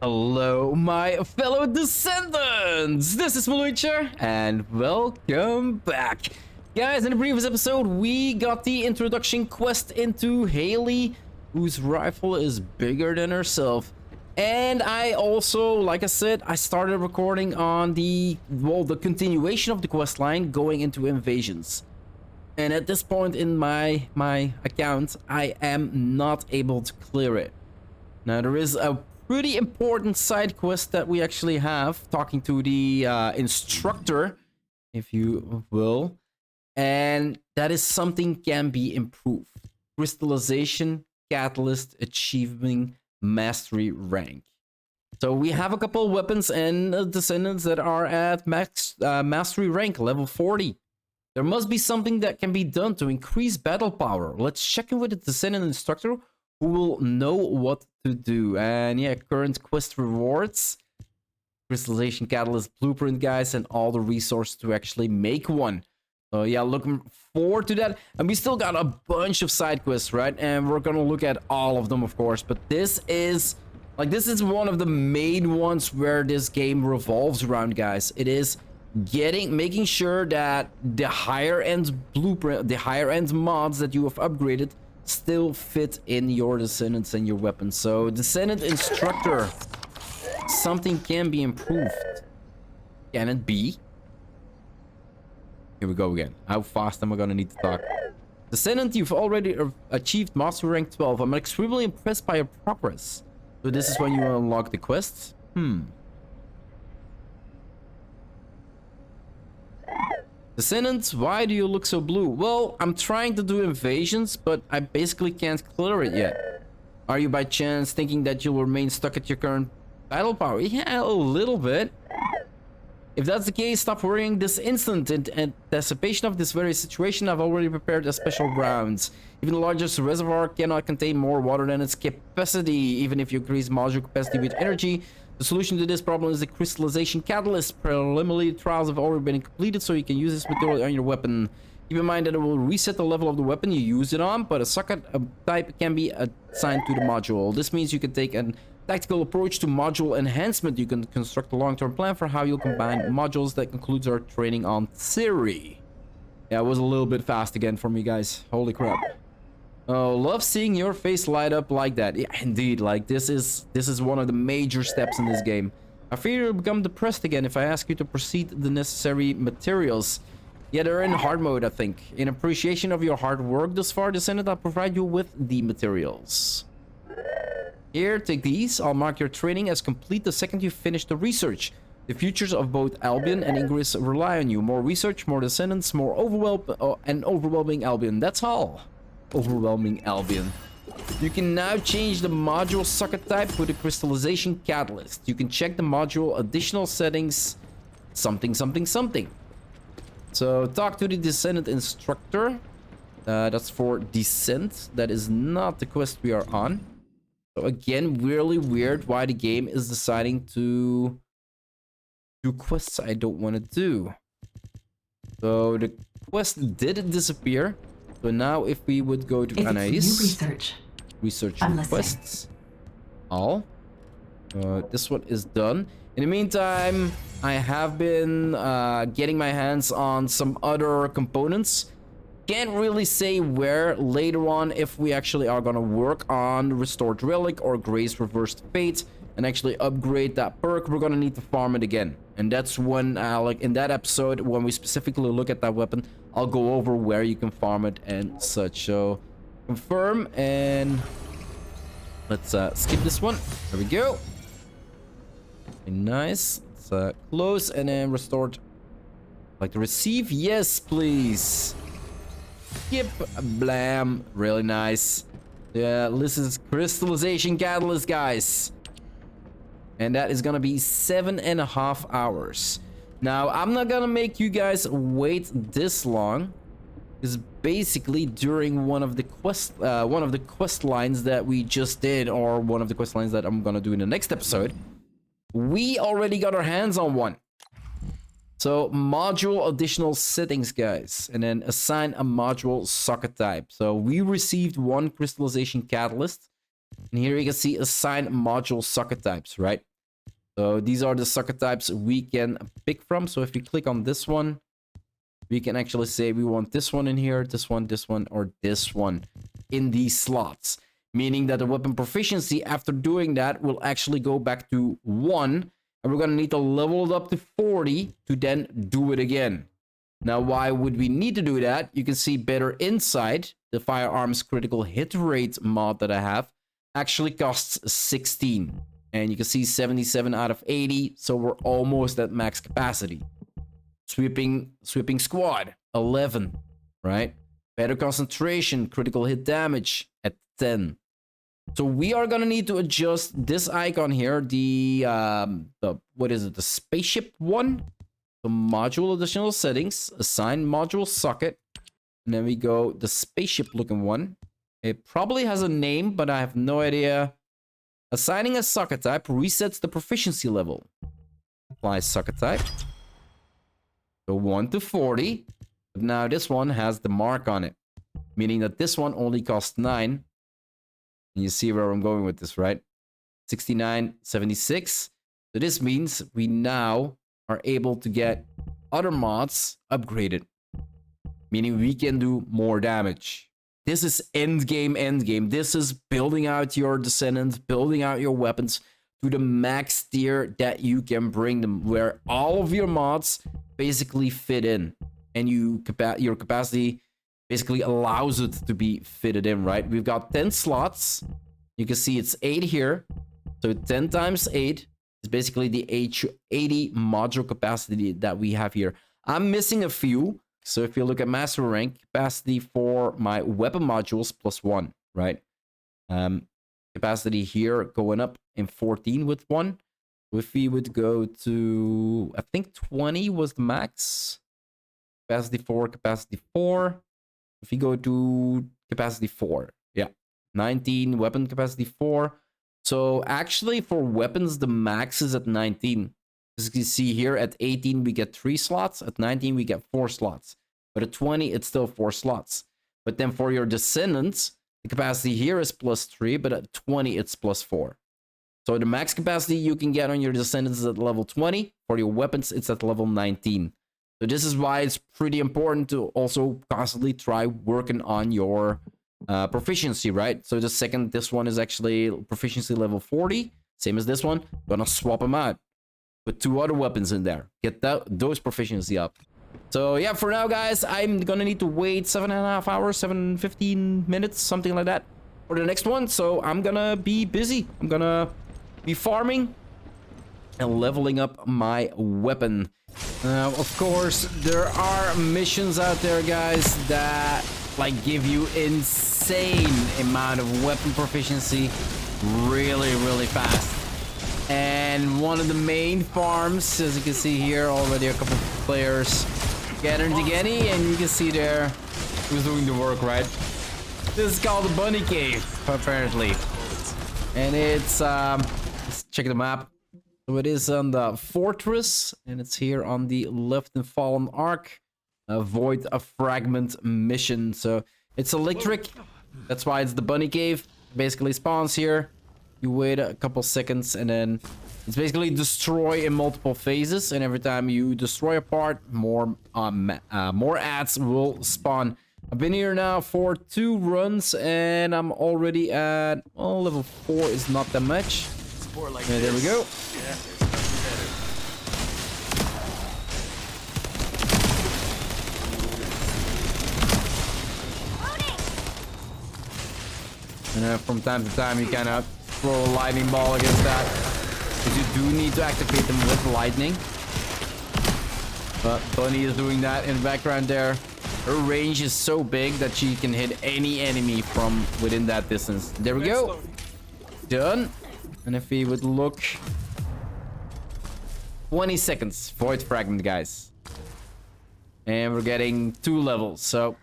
Hello, my fellow Descendants! This is Mloentje, and welcome back. Guys, in the previous episode, we got the introduction quest into Haley, whose rifle is bigger than herself. And I also, like I said, I started recording on the continuation of the quest line going into invasions. And at this point in my account, I am not able to clear it. Now, there is a pretty important side quest that we actually have, talking to the instructor, if you will, and that is something can be improved. Crystallization Catalyst achieving mastery rank. So we have a couple of weapons and descendants that are at max mastery rank, level 40. There must be something that can be done to increase battle power. Let's check in with the descendant instructor, who will know what to do. And yeah, current quest rewards, Crystallization Catalyst blueprint, guys, and all the resources to actually make one. So yeah, looking forward to that. And we still got a bunch of side quests, right? And we're gonna look at all of them, of course. But this is one of the main ones where this game revolves around, guys. It is making sure that the higher end blueprint, the higher end mods that you have upgraded still fit in your descendants and your weapons. So Descendant Instructor, something can be improved. Can it be? Here we go again. How fast am I gonna need to talk? Descendant, you've already achieved master rank 12. I'm extremely impressed by your progress. So this is when you unlock the quests. Descendant, why do you look so blue? Well, I'm trying to do invasions, but I basically can't clear it yet. Are you by chance thinking that you'll remain stuck at your current battle power? Yeah, a little bit. If that's the case, stop worrying this instant. In anticipation of this very situation, I've already prepared a special rounds. Even the largest reservoir cannot contain more water than its capacity, even if you increase module capacity with energy. The solution to this problem is the Crystallization Catalyst. Preliminary trials have already been completed, so you can use this material on your weapon. Keep in mind that it will reset the level of the weapon you use it on, but a socket type can be assigned to the module. This means you can take a tactical approach to module enhancement. You can construct a long-term plan for how you'll combine modules. That concludes our training on theory. Yeah, it was a little bit fast again for me, guys. Holy crap. Oh, love seeing your face light up like that. Yeah, indeed. Like, this is one of the major steps in this game. I fear you'll become depressed again if I ask you to proceed the necessary materials. Yeah, they're in hard mode, I think. In appreciation of your hard work thus far, Descendant, I'll provide you with the materials. Here, take these. I'll mark your training as complete the second you finish the research. The futures of both Albion and Ingress rely on you. More research, more Descendants, more overwhelming Albion. That's all. Overwhelming Albion. You can now change the module socket type with the Crystallization Catalyst. You can check the module additional settings, something. So talk to the Descendant Instructor. That's for Descent. That is not the quest we are on. So again, really weird why the game is deciding to do quests I don't want to do. So the quest did disappear. So now if we would go to Anais, research quests, all. This one is done. In the meantime, I have been getting my hands on some other components. Can't really say where later on if we actually are gonna work on Restored Relic or Grace Reversed Fate and actually upgrade that perk. We're gonna need to farm it again. And that's when, like in that episode, when we specifically look at that weapon, I'll go over where you can farm it and such. So, confirm, and let's skip this one. There we go. Okay, nice. Let's close and then restored. Like to receive? Yes, please. Skip, blam. Really nice. Yeah, this is Crystallization Catalyst, guys. And that is gonna be 7.5 hours. Now, I'm not gonna make you guys wait this long, because basically during one of the quest lines that we just did, or one of the quest lines that I'm gonna do in the next episode, we already got our hands on one. So module additional settings, guys, and then assign a module socket type. So we received one Crystallization Catalyst, and here you can see assign module socket types, right? So these are the socket types we can pick from. So if we click on this one, we can actually say we want this one in here, this one, or this one in these slots. Meaning that the weapon proficiency after doing that will actually go back to 1. And we're going to need to level it up to 40 to then do it again. Now, why would we need to do that? You can see better inside. The firearms critical hit rate mod that I have actually costs 16. And you can see 77 out of 80. So we're almost at max capacity. Sweeping squad, 11, right? Better concentration, critical hit damage at 10. So we are gonna need to adjust this icon here, the what is it, the spaceship one? The module additional settings, assign module socket, and then we go the spaceship looking one. It probably has a name, but I have no idea. Assigning a socket type resets the proficiency level. Apply socket type. So 1 to 40. But now this one has the mark on it, meaning that this one only costs 9. And you see where I'm going with this, right? 69, 76. So this means we now are able to get other mods upgraded, meaning we can do more damage. This is end game. This is building out your Descendant, building out your weapons to the max tier that you can bring them, where all of your mods basically fit in, and your capacity basically allows it to be fitted in, right? We've got 10 slots. You can see it's 8 here. So 10 times 8 is basically the 80 module capacity that we have here. I'm missing a few. So if you look at master rank, capacity for my weapon modules +1, right? Capacity here going up in 14 with 1. If we would go to, I think 20 was the max. Capacity 4. If we go to capacity 4, yeah, 19, weapon capacity 4. So actually for weapons, the max is at 19. As you see here, at 18, we get 3 slots. At 19, we get 4 slots. But at 20, it's still 4 slots. But then for your Descendants, the capacity here is +3, but at 20, it's +4. So the max capacity you can get on your Descendants is at level 20. For your weapons, it's at level 19. So this is why it's pretty important to also constantly try working on your proficiency, right? So the second this one is actually proficiency level 40, same as this one, gonna swap them out. Put 2 other weapons in there. Get those proficiency up. So yeah, for now, guys, I'm gonna need to wait 7.5 hours, 7-15 minutes, something like that, for the next one. So I'm gonna be busy. I'm gonna be farming and leveling up my weapon. Now, of course, there are missions out there, guys, that like give you insane amount of weapon proficiency really fast. And one of the main farms, as you can see here, already a couple of players gathered together, and you can see there who's doing the work, right? This is called the Bunny Cave, apparently. And it's let's check the map. So it is on the fortress, and it's here on the Left and Fallen Arc. Avoid a fragment mission. So it's electric. That's why it's the Bunny Cave. Basically spawns here. You wait a couple seconds, and then it's basically destroy in multiple phases. And every time you destroy a part, more ads will spawn. I've been here now for 2 runs, and I'm already at, well, level 4 is not that much. Like and there we go. Yeah, and from time to time, you kind of throw a lightning ball against that, because you do need to activate them with lightning. But Bunny is doing that in the background there. Her range is so big that she can hit any enemy from within that distance. There we go. Done. And if we would look, 20 seconds, void fragment, guys. And we're getting 2 levels, so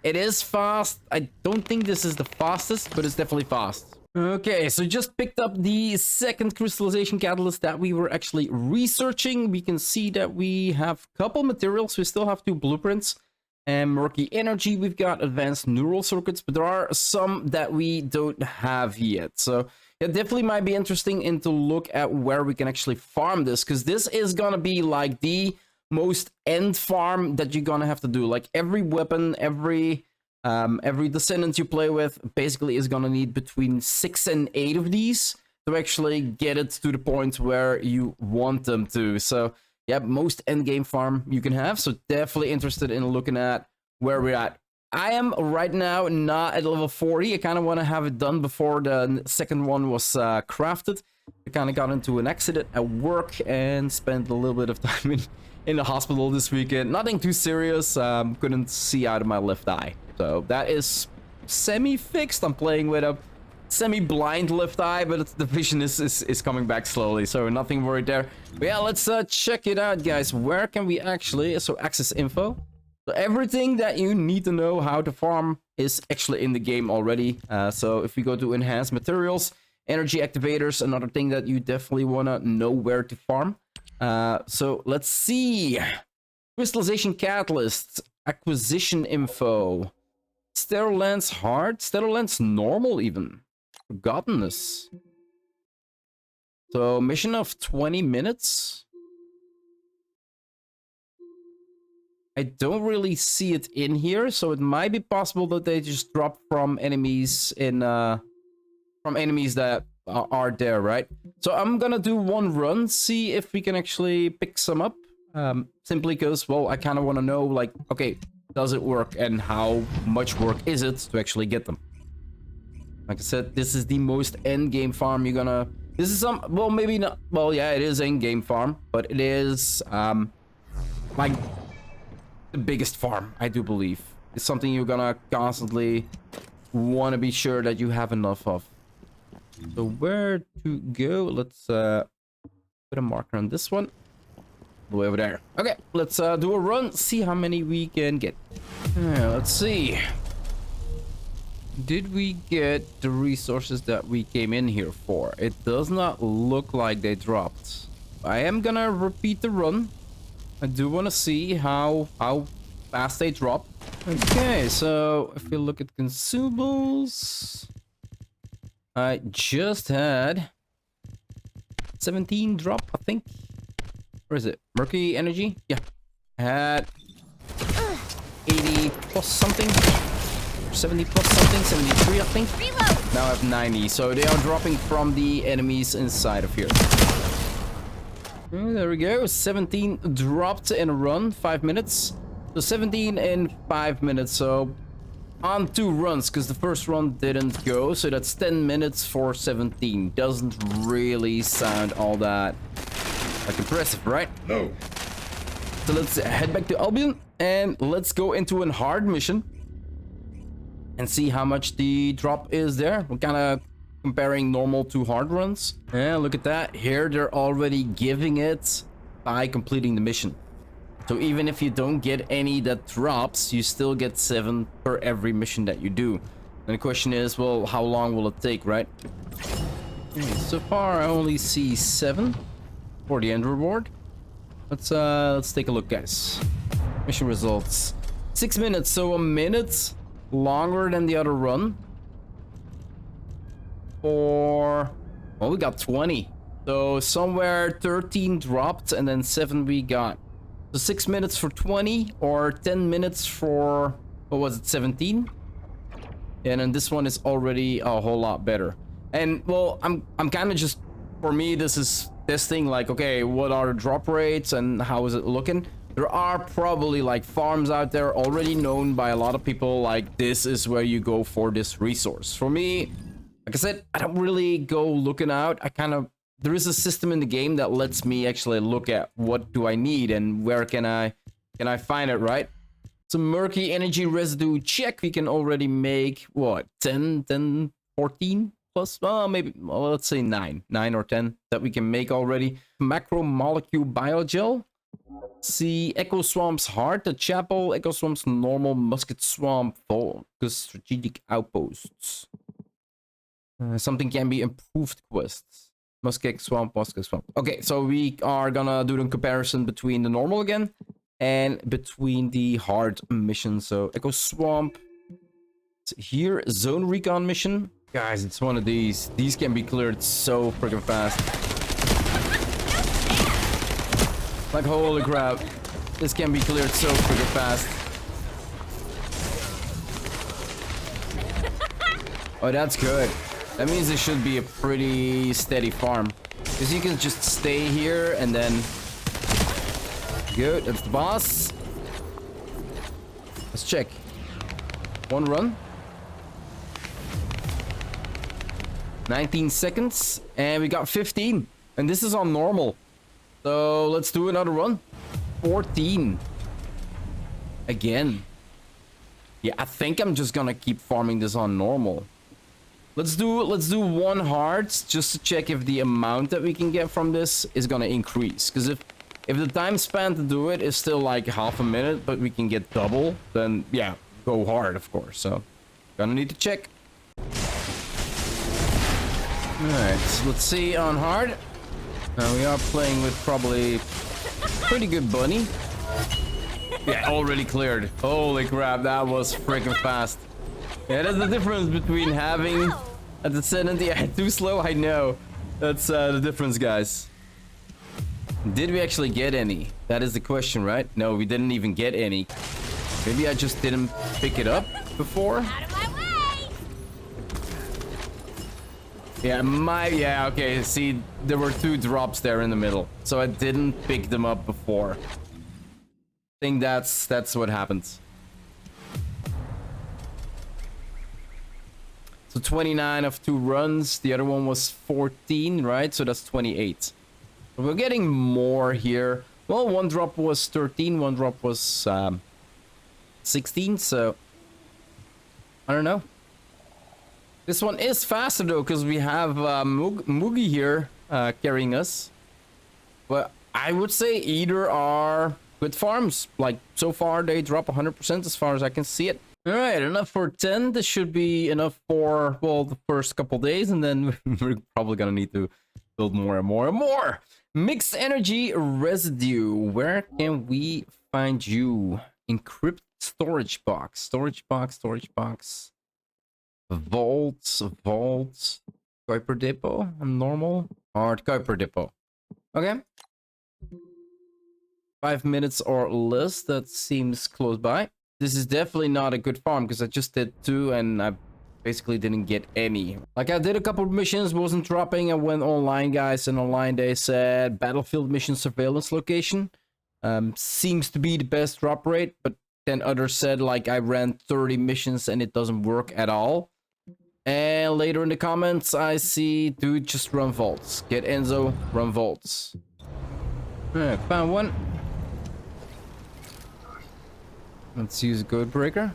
it is fast. I don't think this is the fastest, but it's definitely fast. Okay, so just picked up the second crystallization catalyst that we were actually researching. We can see that we have a couple materials. We still have 2 blueprints. And murky energy, we've got advanced neural circuits, but there are some that we don't have yet. So it definitely might be interesting in to look at where we can actually farm this, because this is gonna be like the most end farm that you're gonna have to do. Like every weapon, every Descendant you play with basically is gonna need between 6 and 8 of these to actually get it to the point where you want them to. So yeah, most end game farm you can have. So definitely interested in looking at where we're at. I am right now not at level 40. I kind of want to have it done before the second one was crafted. I kind of got into an accident at work and spent a little bit of time in the hospital this weekend. Nothing too serious. Couldn't see out of my left eye. So that is semi-fixed. I'm playing with a semi-blind left eye, but the vision is coming back slowly. So nothing worried there. But yeah, let's check it out, guys. Where can we actually... So access info. So everything that you need to know how to farm is actually in the game already. So if we go to enhanced materials, energy activators, another thing that you definitely want to know where to farm. So let's see. Crystallization Catalysts, acquisition info. Sterile lens hard, sterile lens normal even. Forgotten this. So mission of 20 minutes. I don't really see it in here, so it might be possible that they just drop from enemies in from enemies that are there, right? So I'm gonna do one run, see if we can actually pick some up. Simply because, well, I kind of want to know, like, okay, does it work and how much work is it to actually get them? Like I said, this is the most end game farm you're gonna. This is some, well, maybe not. Well, yeah, it is end game farm, but it is like the biggest farm, I do believe. It's something you're gonna constantly want to be sure that you have enough of. So where to go? Let's put a marker on this one. Way over there. Okay, let's do a run, see how many we can get. Let's see. Did we get the resources that we came in here for? It does not look like they dropped. I am gonna repeat the run. I do want to see how fast they drop. Okay, so if we look at consumables, I just had 17 drop, I think. Where is it? Murky energy? Yeah. I had 80 plus something. 70 plus something. 73, I think. Reload. Now I have 90. So they are dropping from the enemies inside of here. There we go. 17 dropped in a run. 5 minutes. So 17 in 5 minutes. So on 2 runs, because the first run didn't go. So that's 10 minutes for 17. Doesn't really sound all that like impressive, right? No. So let's head back to Albion and let's go into a hard mission and see how much the drop is there. We're kind of comparing normal to hard runs. Yeah, look at that. Here they're already giving it by completing the mission. So even if you don't get any that drops, you still get 7 per every mission that you do. And the question is, well, how long will it take, right? Okay, so far I only see 7 for the end reward. Let's take a look, guys. Mission results. 6 minutes, so a minute longer than the other run. For, well, we got 20. So somewhere 13 dropped and then 7 we got. So 6 minutes for 20 or 10 minutes for, what was it, 17? And then this one is already a whole lot better. And well, I'm kind of just, for me, this is testing, like, okay, what are the drop rates and how is it looking? There are probably like farms out there already known by a lot of people, like this is where you go for this resource. For me, like I said, I don't really go looking out. I kind of, there is a system in the game that lets me actually look at what do I need and where can I find it, right? Some murky energy residue check. We can already make what, 10, 14 plus, maybe, well, let's say 9 or 10 that we can make already. Macromolecule biogel. See, Echo Swamp's Heart, the Chapel, Echo Swamp's Normal, Musket Swamp, Focus, Strategic Outposts. Something can be improved quests. Musket Swamp. Okay, so we are gonna do the comparison between the normal again and between the hard mission. So Echo Swamp. Here, Zone Recon mission. Guys, it's one of these. These can be cleared so freaking fast. Like, holy crap. This can be cleared so freaking fast. Oh, that's good. That means it should be a pretty steady farm. Because you can just stay here and then... Good, that's the boss. Let's check. One run. 19 seconds. And we got 15. And this is on normal. So let's do another run. 14. Again. Yeah, I think I'm just gonna keep farming this on normal. Let's do one hard just to check if the amount that we can get from this is gonna increase. Because if the time span to do it is still like half a minute, but we can get double, then yeah, go hard, of course. So gonna need to check. Alright, so let's see on hard. We are playing with probably pretty good bunny. Yeah, already cleared. Holy crap, that was freaking fast. Yeah, that's the difference between having a Descendant. Yeah, too slow, I know. That's the difference, guys. Did we actually get any? That is the question, right? No, we didn't even get any. Maybe I just didn't pick it up before? Out of my way! Yeah, okay, see, there were 2 drops there in the middle. So I didn't pick them up before. I think that's what happens. So 29 of 2 runs. The other one was 14, right? So that's 28. So we're getting more here. Well, one drop was 13, one drop was 16. So I don't know. This one is faster though, because we have Moogie here carrying us. But I would say either are good farms. Like, so far they drop 100% as far as I can see it. Alright, enough for 10. This should be enough for, well, the first couple days, and then we're probably gonna need to build more and more and more. Mixed energy residue. Where can we find you? Encrypt storage box. Storage box, storage box. Vault. Kuiper depot. Normal. Hard Kuiper depot. Okay. 5 minutes or less. That seems close by. This is definitely not a good farm because I just did 2 and I basically didn't get any. Like, I did a couple of missions, wasn't dropping. I went online, guys, and online they said battlefield mission surveillance location seems to be the best drop rate, but then others said like I ran 30 missions and it doesn't work at all. And later in the comments I see, dude, just run vaults. Get Enzo, run vaults. Alright, found one. Let's use Code Breaker.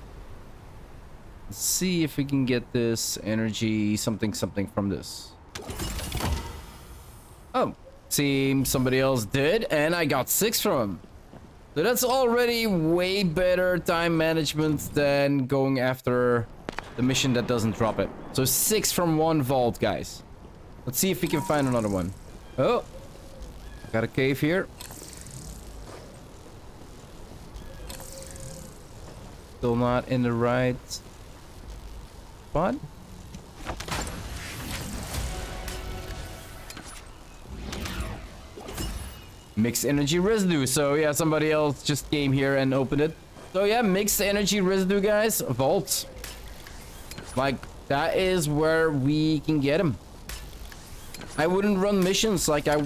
Let's see if we can get this energy something from this. Oh, seems somebody else did, and I got 6 from him. So that's already way better time management than going after the mission that doesn't drop it. So 6 from 1 vault, guys. Let's see if we can find another one. Oh, got a cave here. Still not in the right spot. Mixed energy residue. So yeah, somebody else just came here and opened it. So yeah, mixed energy residue, guys. Vault. Like, that is where we can get them. I wouldn't run missions. Like, I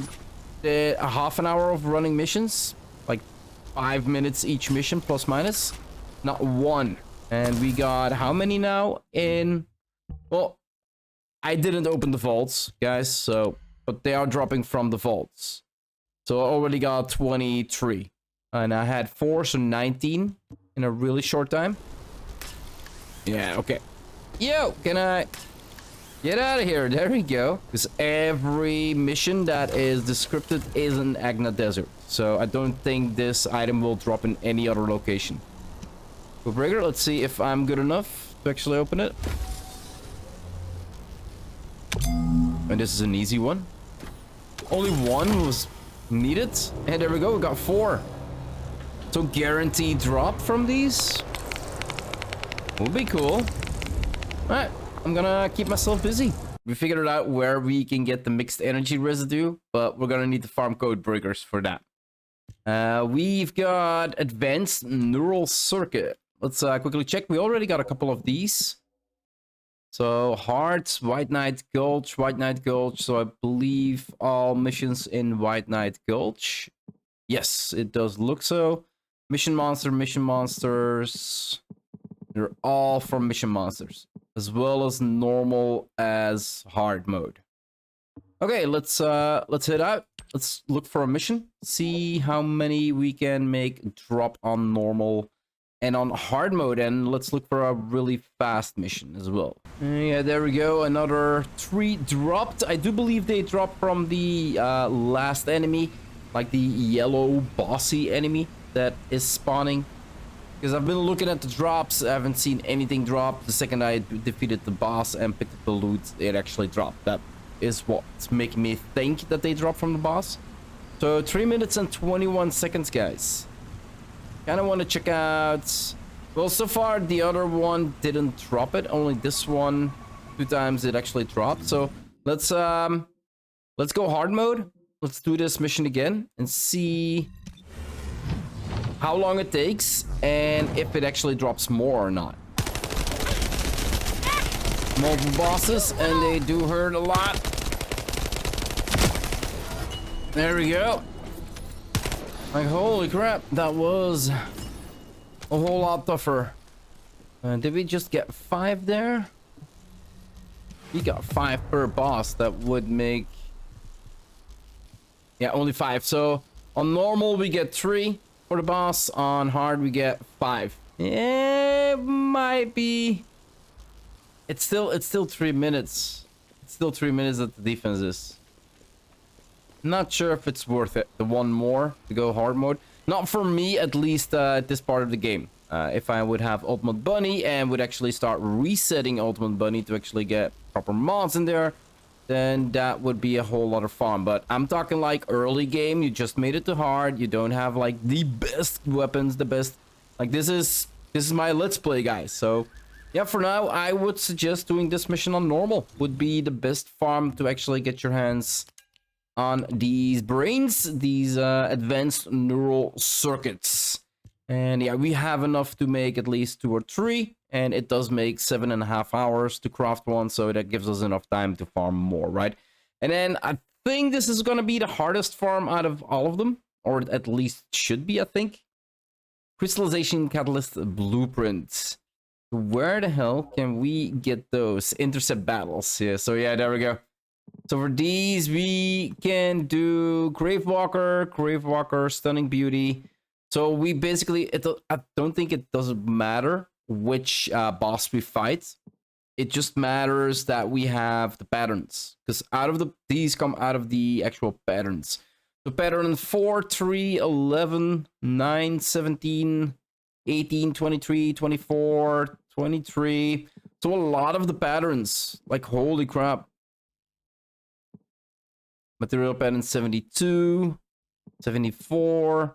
did a half an hour of running missions. Like 5 minutes each mission, plus minus. Not one. And we got how many now in... Well, I didn't open the vaults, guys, so... But they are dropping from the vaults. So I already got 23. And I had 4, so 19 in a really short time. Yeah, okay. Yo, can I... Get out of here. There we go. Because every mission that is descripted is in Agna Desert. So I don't think this item will drop in any other location. Breaker, let's see if I'm good enough to actually open it. And this is an easy one. Only 1 was needed. And there we go, we got 4. So guaranteed drop from these. Will be cool. Alright, I'm gonna keep myself busy. We figured out where we can get the mixed energy residue, but we're gonna need to farm code breakers for that. We've got advanced neural circuit. Let's quickly check. We already got a couple of these. So Heart, White Knight Gulch. So I believe all missions in White Knight Gulch. Yes, it does look so. Mission monsters. They're all from mission monsters, as well as normal as hard mode. Okay, let's head out. Let's look for a mission. See how many we can make drop on normal and on hard mode, and let's look for a really fast mission as well. Yeah, there we go. Another 3 dropped. I do believe they dropped from the last enemy, like the yellow bossy enemy that is spawning. Because I've been looking at the drops, I haven't seen anything drop. The second I defeated the boss and picked up the loot, it actually dropped. That is what's making me think that they dropped from the boss. So 3 minutes and 21 seconds, guys. Kind of want to check out... Well, so far the other one didn't drop it. Only this one, 2 times it actually dropped. So let's go hard mode. Let's do this mission again and see how long it takes and if it actually drops more or not. Multiple bosses and they do hurt a lot. There we go. Like, holy crap, that was a whole lot tougher. Did we just get 5 there? We got 5 per boss. That would make... Yeah, only 5. So on normal we get 3 for the boss. On hard we get 5. It might be... It's still 3 minutes. It's still 3 minutes that the defense is. Not sure if it's worth it. The one more to go hard mode. Not for me, at least at this part of the game. If I would have Ultimate Bunny and would actually start resetting Ultimate Bunny to actually get proper mods in there, then that would be a whole lot of fun. But I'm talking like early game. You just made it to hard. You don't have like the best weapons, the best. Like this is my let's play, guys. So yeah, for now I would suggest doing this mission on normal. Would be the best farm to actually get your hands on these brains, these advanced neural circuits. And yeah, we have enough to make at least 2 or 3, and it does make 7.5 hours to craft one, so that gives us enough time to farm more, right? And then I think this is gonna be the hardest farm out of all of them, or at least should be, I think. Crystallization Catalyst blueprints. Where the hell can we get those? Intercept battles. Yeah, so yeah, there we go. So for these, we can do Gravewalker, Stunning Beauty. So we basically, I don't think it doesn't matter which boss we fight. It just matters that we have the patterns. Because these come out of the actual patterns. So pattern 4, 3, 11, 9, 17, 18, 23, 24, 23. So a lot of the patterns. Like, holy crap. Material pattern 72, 74.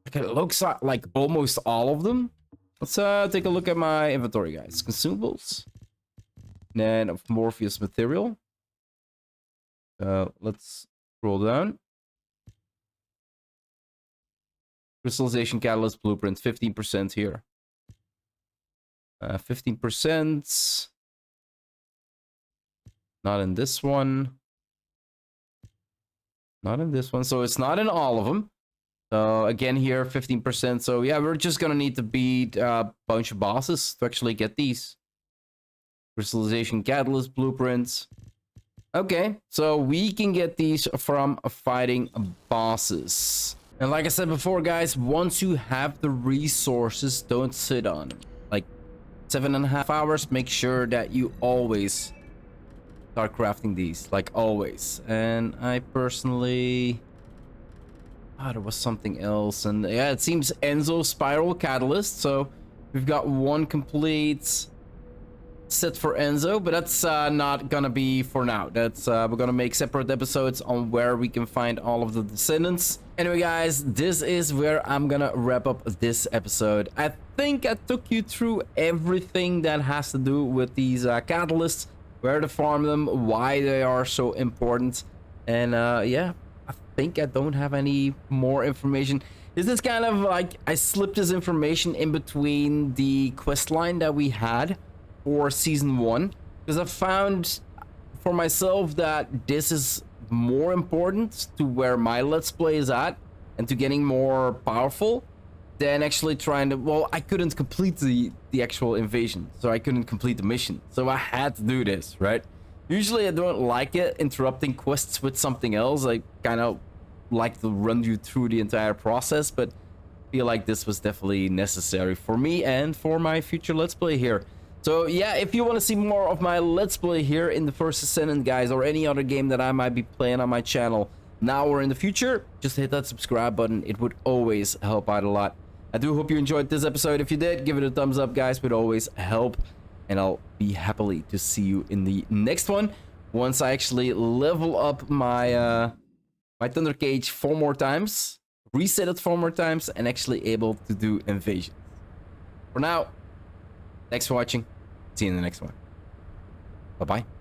Okay, it looks like almost all of them. Let's take a look at my inventory, guys. Consumables. Then of Morpheus material. Let's scroll down. Crystallization Catalyst blueprint, 15% here. 15%. Not in this one. Not in this one. So it's not in all of them. So again here, 15%. So yeah, we're just gonna need to beat a bunch of bosses to actually get these. Crystallization Catalyst blueprints. Okay, so we can get these from fighting bosses. And like I said before, guys, once you have the resources, don't sit on them. Like 7.5 hours, make sure that you always start crafting these, like always. And I personally... there was something else. And yeah, it seems Enzo Spiral Catalyst. So we've got 1 complete set for Enzo, but that's not gonna be for now. That's we're gonna make separate episodes on where we can find all of the Descendants. Anyway, guys, this is where I'm gonna wrap up this episode. I think I took you through everything that has to do with these catalysts, where to farm them, why they are so important, and yeah, I think I don't have any more information. This is kind of like I slipped this information in between the quest line that we had for season 1, because I found for myself that this is more important to where my let's play is at and to getting more powerful than actually trying to, well, I couldn't complete the actual invasion, so I couldn't complete the mission, so I had to do this, right? Usually I don't like it interrupting quests with something else. I kind of like to run you through the entire process, but I feel like this was definitely necessary for me and for my future let's play here. So yeah, if you want to see more of my let's play here in the first Descendant, guys, or any other game that I might be playing on my channel now or in the future, just hit that subscribe button. It would always help out a lot. I do hope you enjoyed this episode. If you did, give it a thumbs up, guys. It would always help, and I'll be happily to see you in the next one once I actually level up my my Thunder Cage 4 more times, reset it 4 more times, and actually able to do invasions. For now, thanks for watching. See you in the next one. Bye-bye.